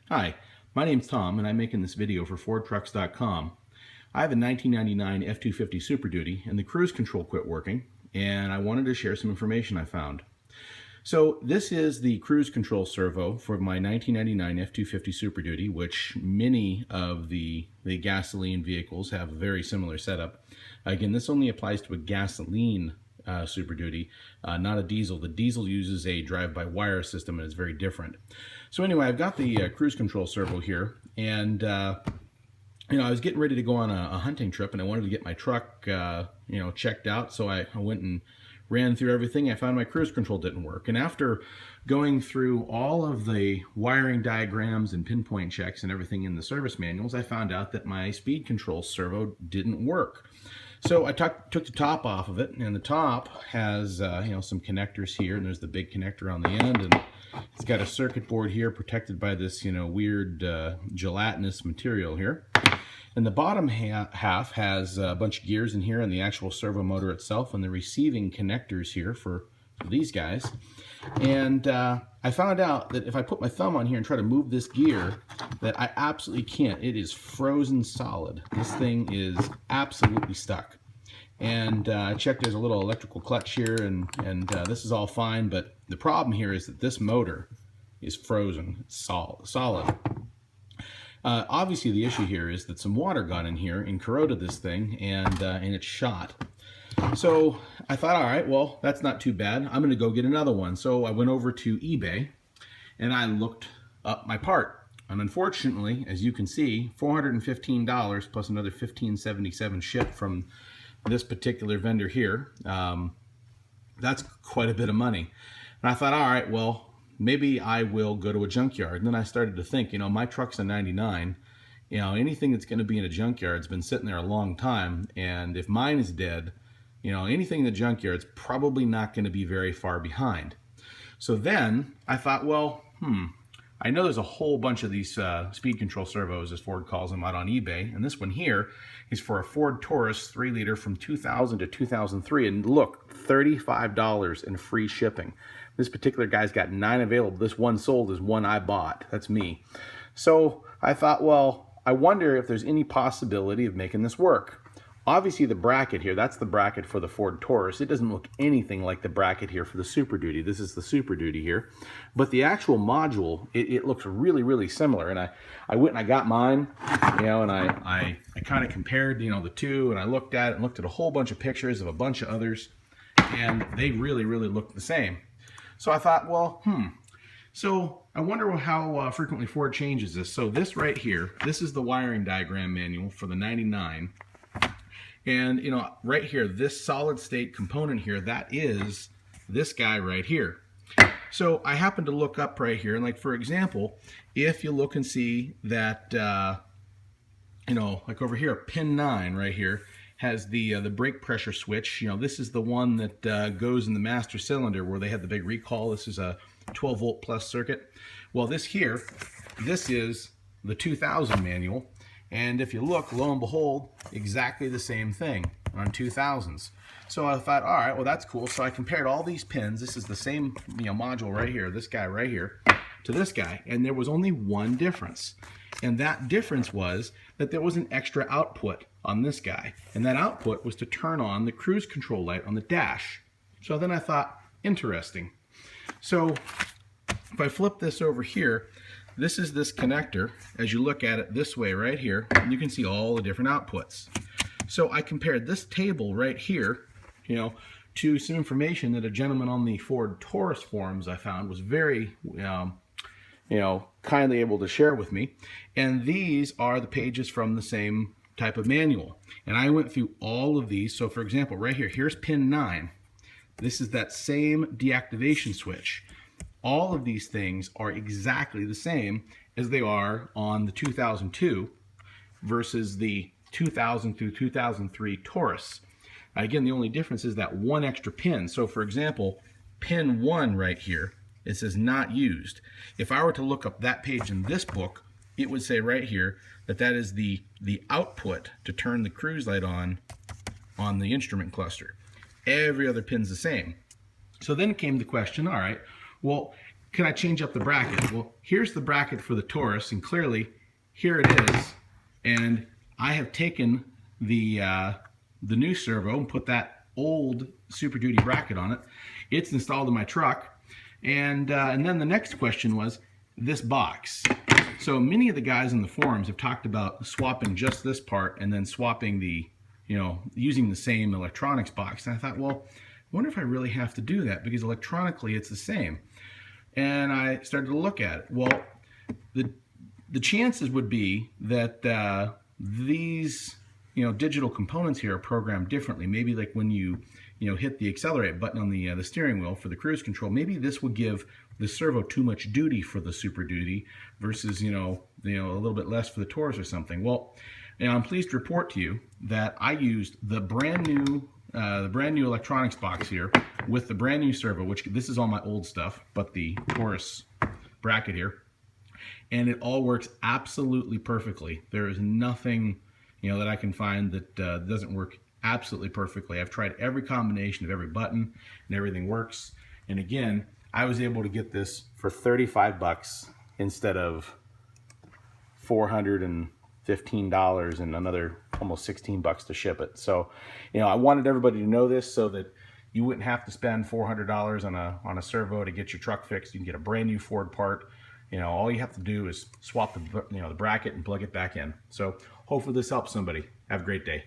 Hi, my name's Tom and I'm making this video for FordTrucks.com. I have a 1999 F-250 Super Duty and the cruise control quit working, and I wanted to share some information I found. So this is the cruise control servo for my 1999 F-250 Super Duty, which many of the gasoline vehicles have a very similar setup. Again, this only applies to a gasoline Super Duty, not a diesel. The diesel uses a drive-by-wire system and it's very different. So anyway, I've got the cruise control servo here, and I was getting ready to go on a hunting trip, and I wanted to get my truck checked out. So I went and ran through everything. I found my cruise control didn't work, and after going through all of the wiring diagrams and pinpoint checks and everything in the service manuals, I found out that my speed control servo didn't work. So I took the top off of it, and the top has some connectors here, and there's the big connector on the end, and it's got a circuit board here protected by this weird gelatinous material here. And the bottom half has a bunch of gears in here and the actual servo motor itself and the receiving connectors here for these guys. And I found out that if I put my thumb on here and try to move this gear, that I absolutely can't. It is frozen solid. This thing is absolutely stuck. And I checked, there's a little electrical clutch here, and this is all fine, but the problem here is that this motor is frozen solid. Obviously the issue here is that some water got in here and corroded this thing, and it's shot. So I thought, all right, well, that's not too bad. I'm going to go get another one. So I went over to eBay and I looked up my part. And unfortunately, as you can see, $415 plus another $15.77 shipped from this particular vendor here. That's quite a bit of money. And I thought, all right, well, maybe I will go to a junkyard. And then I started to think, my truck's a 99. Anything that's going to be in a junkyard has been sitting there a long time. And if mine is dead, anything in the junkyard's probably not going to be very far behind. So then I thought, well, I know there's a whole bunch of these speed control servos, as Ford calls them, out on eBay. And this one here is for a Ford Taurus 3-liter from 2000 to 2003. And look, $35 in free shipping. This particular guy's got 9 available. This one sold is one I bought. That's me. So I thought, well, I wonder if there's any possibility of making this work. Obviously the bracket here, that's the bracket for the Ford Taurus. It doesn't look anything like the bracket here for the Super Duty. This is the Super Duty here. But the actual module, it looks really, really similar. And I went and I got mine, and I kind of compared, the two, and I looked at it and looked at a whole bunch of pictures of a bunch of others, and they really, really looked the same. So I thought, well, so I wonder how frequently Ford changes this. So this right here, this is the wiring diagram manual for the 99. And, right here, this solid state component here, that is this guy right here. So I happened to look up right here, and like, for example, if you look and see that, like over here, pin 9 right here has the brake pressure switch. This is the one that goes in the master cylinder where they had the big recall. This is a 12 volt plus circuit. Well, this is the 2000 manual. And if you look, lo and behold, exactly the same thing on 2000s. So I thought, all right, well, that's cool. So I compared all these pins. This is the same module right here, this guy right here, to this guy. And there was only one difference. And that difference was that there was an extra output on this guy. And that output was to turn on the cruise control light on the dash. So then I thought, interesting. So if I flip this over here, this is this connector. As you look at it this way right here, you can see all the different outputs. So I compared this table right here, to some information that a gentleman on the Ford Taurus forums I found was very, kindly able to share with me. And these are the pages from the same type of manual. And I went through all of these. So for example, right here, here's pin 9. This is that same deactivation switch. All of these things are exactly the same as they are on the 2002 versus the 2000 through 2003 Taurus. Again, the only difference is that one extra pin. So for example, pin 1 right here, it says not used. If I were to look up that page in this book, it would say right here that that is the output to turn the cruise light on the instrument cluster. Every other pin's the same. So then came the question, all right, well, can I change up the bracket? Well, here's the bracket for the Taurus, and clearly here it is. And I have taken the new servo and put that old Super Duty bracket on it. It's installed in my truck. And then the next question was this box. So many of the guys in the forums have talked about swapping just this part and then swapping the, using the same electronics box. And I thought, well, I wonder if I really have to do that, because electronically it's the same. And I started to look at it. Well, the chances would be that these digital components here are programmed differently. Maybe like when you hit the accelerate button on the steering wheel for the cruise control, maybe this would give the servo too much duty for the Super Duty versus a little bit less for the Taurus or something. Well, I'm pleased to report to you that I used the brand new electronics box here with the brand new servo, which this is all my old stuff, but the Taurus bracket here, and it all works absolutely perfectly. There is nothing that I can find that doesn't work absolutely perfectly. I've tried every combination of every button and everything works. And again, I was able to get this for 35 bucks instead of $415 and another almost 16 bucks to ship it. So, I wanted everybody to know this so that you wouldn't have to spend $400 on a servo to get your truck fixed. You can get a brand new Ford part. All you have to do is swap the bracket and plug it back in. So hopefully this helps somebody. Have a great day.